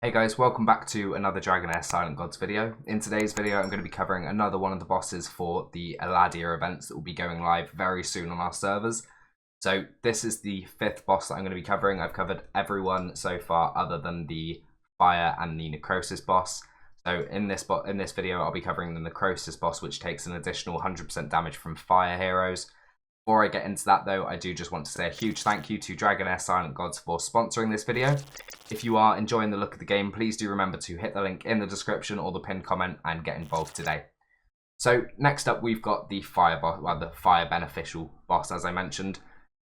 Hey guys, welcome back to another Dragonheir Silent Gods video. In today's video I'm going to be covering another one of the bosses for the Eladia events that will be going live very soon on our servers. So this is the fifth boss that I'm going to be covering. I've covered everyone so far other than the Fire and the Necrosis boss. So in this video I'll be covering the Necrosis boss, which takes an additional 100% damage from fire heroes. Before I get into that though, I do just want to say a huge thank you to Dragonheir Silent Gods for sponsoring this video. If you are enjoying the look of the game, please do remember to hit the link in the description or the pinned comment and get involved today. So next up we've got the fire boss, well, the fire beneficial boss, as I mentioned.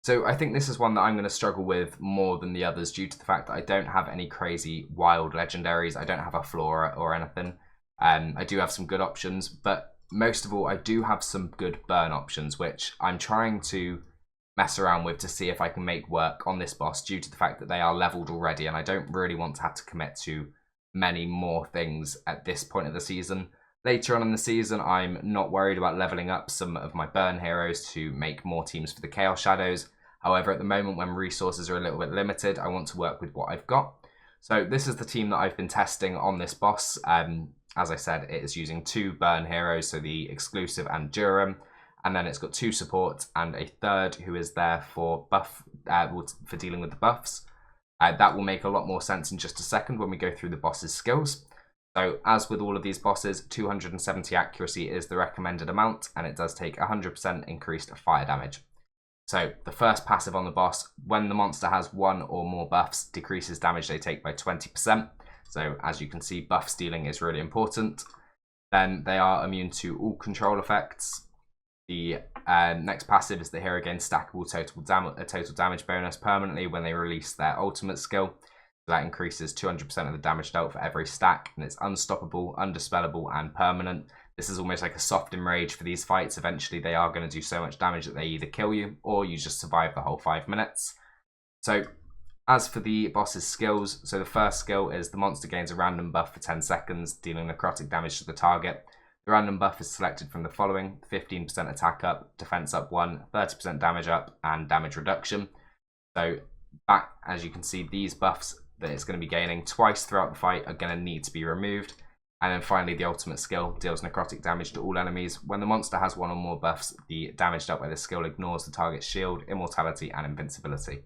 So I think this is one that I'm going to struggle with more than the others due to the fact that I don't have any crazy wild legendaries. I don't have a flora or anything. I do have some good options, but most of all I do have some good burn options, which I'm trying to mess around with to see if I can make work on this boss due to the fact that they are leveled already, and I don't really want to have to commit to many more things at this point of the season. Later on in the season, I'm not worried about leveling up some of my burn heroes to make more teams for the Chaos Shadows. However, at the moment when resources are a little bit limited, I want to work with what I've got. So this is the team that I've been testing on this boss. As I said, it is using two burn heroes, so the exclusive and Durham. And then it's got two supports and a third who is there for for dealing with the buffs. That will make a lot more sense in just a second when we go through the boss's skills. So as with all of these bosses, 270 accuracy is the recommended amount, and it does take 100% increased fire damage. So the first passive on the boss, when the monster has one or more buffs, decreases damage they take by 20%. So as you can see, buff stealing is really important. Then they are immune to all control effects. The next passive is the hero gains stackable total damage bonus permanently when they release their ultimate skill. So that increases 200% of the damage dealt for every stack, and it's unstoppable, undispellable, and permanent. This is almost like a soft enrage for these fights. Eventually they are going to do so much damage that they either kill you or you just survive the whole 5 minutes. So as for the boss's skills, so the first skill is the monster gains a random buff for 10 seconds, dealing necrotic damage to the target. The random buff is selected from the following: 15% attack up, defense up 1, 30% damage up, and damage reduction. So back, as you can see, these buffs that it's going to be gaining twice throughout the fight are going to need to be removed. And then finally, the ultimate skill deals necrotic damage to all enemies. When the monster has one or more buffs, the damage dealt by the skill ignores the target's shield, immortality, and invincibility.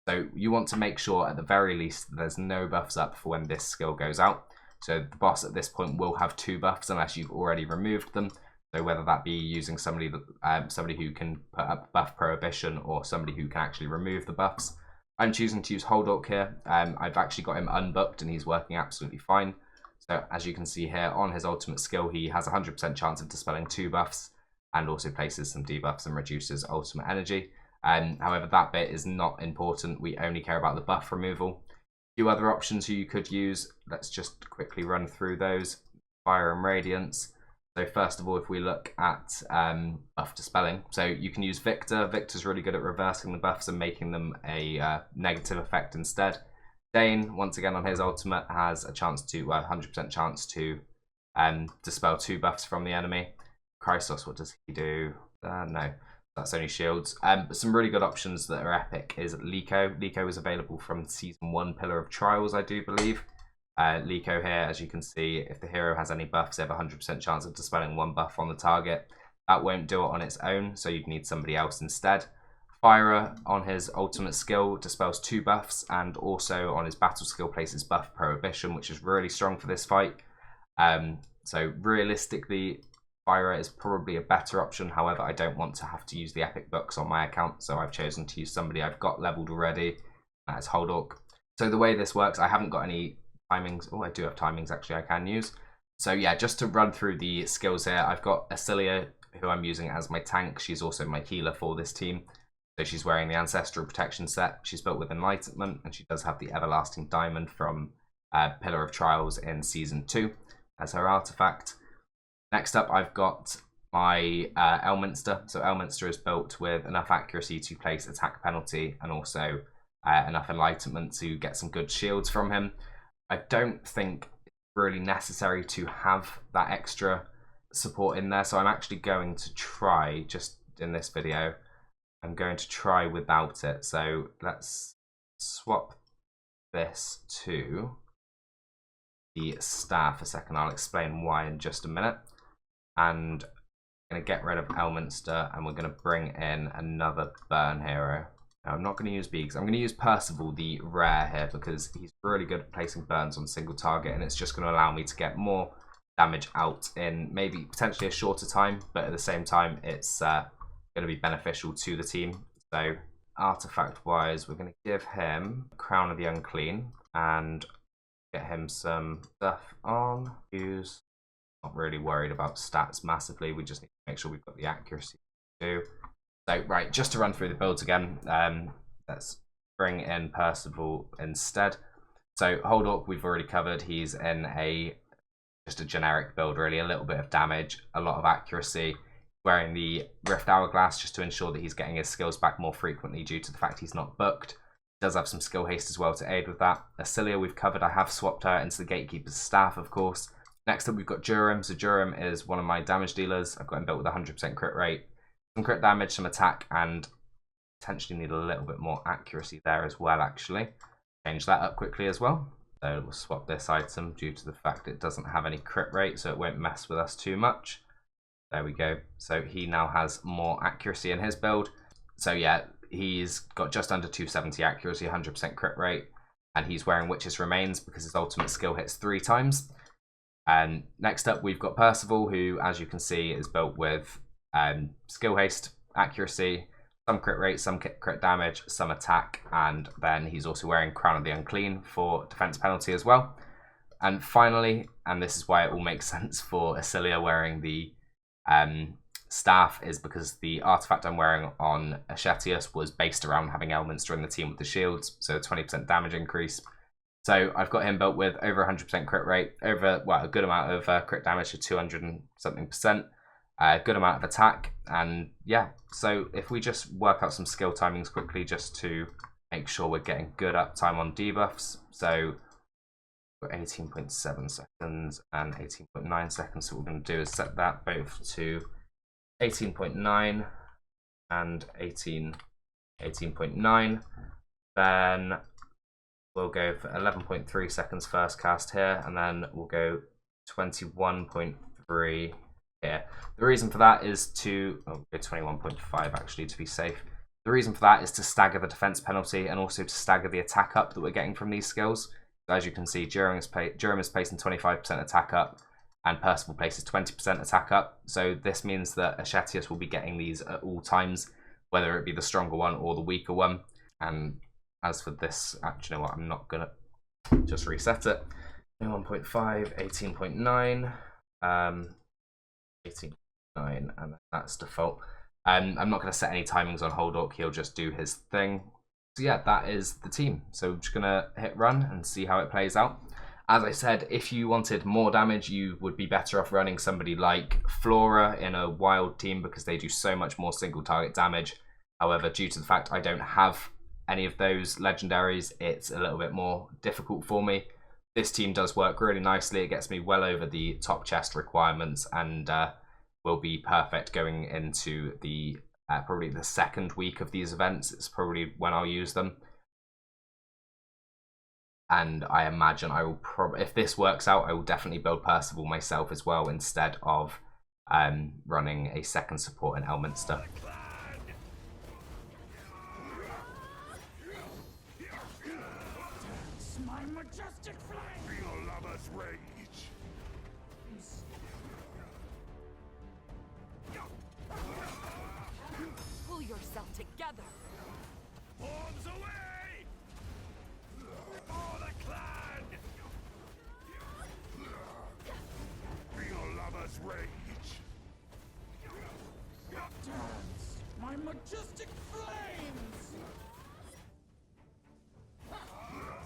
So you want to make sure at the very least that there's no buffs up for when this skill goes out. So the boss at this point will have two buffs unless you've already removed them. So whether that be using somebody who can put up buff prohibition or somebody who can actually remove the buffs. I'm choosing to use Holdork here. I've actually got him unbooked and he's working absolutely fine. So as you can see here, on his ultimate skill, he has a 100% chance of dispelling two buffs and also places some debuffs and reduces ultimate energy. However, that bit is not important. We only care about the buff removal. Few other options you could use. Let's just quickly run through those. Fire and Radiance. So first of all, if we look at buff dispelling, so you can use Victor. Victor's really good at reversing the buffs and making them a negative effect instead. Dane, once again on his ultimate, has a chance to, 100% chance to dispel two buffs from the enemy. Chrysos, what does he do? No. That's only shields. But some really good options that are epic is Liko. Liko is available from Season 1 Pillar of Trials, I do believe. Liko here, as you can see, if the hero has any buffs, they have a 100% chance of dispelling one buff on the target. That won't do it on its own, so you'd need somebody else instead. Fire on his ultimate skill dispels two buffs, and also on his battle skill places buff prohibition, which is really strong for this fight. So realistically, Fire is probably a better option. However, I don't want to have to use the epic books on my account, so I've chosen to use somebody I've got leveled already. That's Holdork. So the way this works, I haven't got any timings. Oh, I do have timings actually I can use. So yeah, just to run through the skills here, I've got Acilia, who I'm using as my tank. She's also my healer for this team. So she's wearing the Ancestral Protection set. She's built with Enlightenment, and she does have the Everlasting Diamond from Pillar of Trials in Season 2 as her artifact. Next up, I've got my Elminster. So Elminster is built with enough accuracy to place attack penalty and also enough enlightenment to get some good shields from him. I don't think it's really necessary to have that extra support in there. So I'm actually going to try, just in this video, I'm going to try without it. So let's swap this to the staff a second. I'll explain why in just a minute. And I'm going to get rid of Elminster, and we're going to bring in another burn hero. Now, I'm not going to use Beegs. I'm going to use Percival, the rare here, because he's really good at placing burns on single target, and it's just going to allow me to get more damage out in maybe potentially a shorter time, but at the same time, it's going to be beneficial to the team. So artifact-wise, we're going to give him Crown of the Unclean and get him some stuff on. Use. Not really worried about stats massively. We just need to make sure we've got the accuracy to do. So, right, just to run through the builds again, let's bring in Percival instead. So, Hold Orc we've already covered. He's in just a generic build, really. A little bit of damage, a lot of accuracy. Wearing the Rift Hourglass just to ensure that he's getting his skills back more frequently due to the fact he's not booked. He does have some skill haste as well to aid with that. Acilia we've covered. I have swapped her into the Gatekeeper's staff, of course. Next up, we've got Durim. So Durim is one of my damage dealers. I've got him built with 100% crit rate. Some crit damage, some attack, and potentially need a little bit more accuracy there as well, actually. Change that up quickly as well. So we'll swap this item due to the fact it doesn't have any crit rate, so it won't mess with us too much. There we go. So he now has more accuracy in his build. So yeah, he's got just under 270 accuracy, 100% crit rate, and he's wearing Witch's Remains because his ultimate skill hits 3 times. And next up, we've got Percival, who, as you can see, is built with skill haste, accuracy, some crit rate, some crit damage, some attack, and then he's also wearing Crown of the Unclean for defense penalty as well. And finally, and this is why it all makes sense for Acilia wearing the staff, is because the artifact I'm wearing on Ashetius was based around having Elminster in the team with the shields, so 20% damage increase. So I've got him built with over 100% crit rate, over, well, a good amount of crit damage to 200 and something percent, a good amount of attack, and yeah, so if we just work out some skill timings quickly just to make sure we're getting good uptime on debuffs. So we've got 18.7 seconds and 18.9 seconds, so what we're going to do is set that both to 18.9 and 18.9, then we'll go for 11.3 seconds first cast here, and then we'll go 21.3 here. The reason for that is to, oh, go 21.5 actually to be safe. The reason for that is to stagger the defense penalty and also to stagger the attack up that we're getting from these skills. So as you can see, Durim is placing 25% attack up, and Percival places 20% attack up. So this means that Ashetius will be getting these at all times, whether it be the stronger one or the weaker one. And as for this, actually, you know what, I'm not going to just reset it. 1.5, 18.9, 18.9, and that's default. I'm not going to set any timings on Hold Orc, he'll just do his thing. So yeah, that is the team. So I'm just going to hit run and see how it plays out. As I said, if you wanted more damage, you would be better off running somebody like Flora in a wild team because they do so much more single target damage. However, due to the fact I don't have any of those legendaries, it's a little bit more difficult for me. This team does work really nicely. It gets me well over the top chest requirements and will be perfect going into the probably the second week of these events. It's probably when I'll use them. And I imagine I will probably, if this works out, I will definitely build Percival myself as well instead of running a second support in Elminster. My majestic flame! Feel lover's rage! Pull yourself together! Arms away! For the clan! Feel lover's rage! Dance! My majestic flames!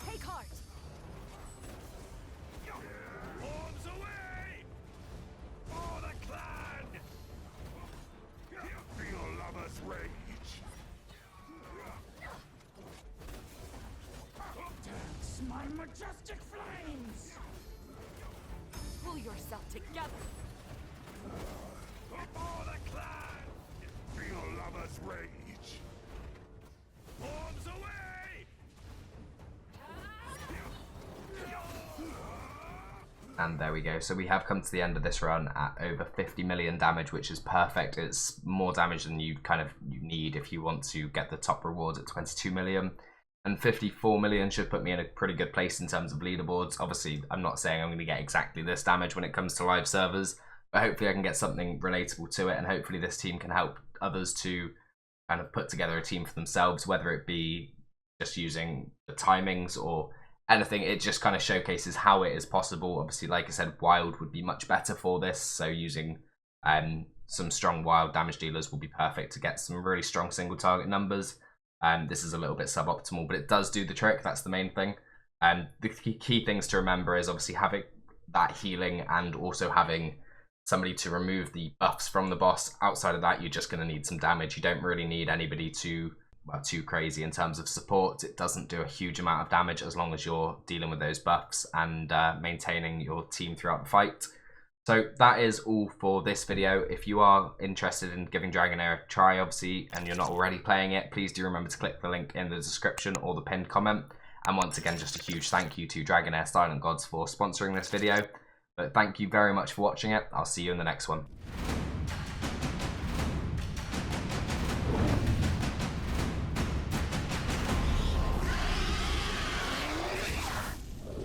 Take heart! Arms away! For the clan! Feel lover's rage! Dance, my majestic flames! Pull yourself together! For the clan! Feel lover's rage! Arms away! And there we go. So we have come to the end of this run at over 50 million damage, which is perfect. It's more damage than you need if you want to get the top reward at 22 million. And 54 million should put me in a pretty good place in terms of leaderboards. Obviously, I'm not saying I'm going to get exactly this damage when it comes to live servers, but hopefully I can get something relatable to it, and hopefully this team can help others to kind of put together a team for themselves, whether it be just using the timings or anything. It just kind of showcases how it is possible. Obviously, like I said, wild would be much better for this, so using some strong wild damage dealers will be perfect to get some really strong single target numbers. This is a little bit suboptimal, but it does do the trick. That's the main thing. The key things to remember is obviously having that healing and also having somebody to remove the buffs from the boss. Outside of that, you're just going to need some damage. You don't really need anybody too crazy in terms of support. It doesn't do a huge amount of damage as long as you're dealing with those buffs and maintaining your team throughout the fight. So that is all for this video. If you are interested in giving Dragonheir a try, obviously, and you're not already playing it, please do remember to click the link in the description or the pinned comment. And once again, just a huge thank you to Dragonheir Silent Gods for sponsoring this video. But thank you very much for watching it. I'll see you in the next one.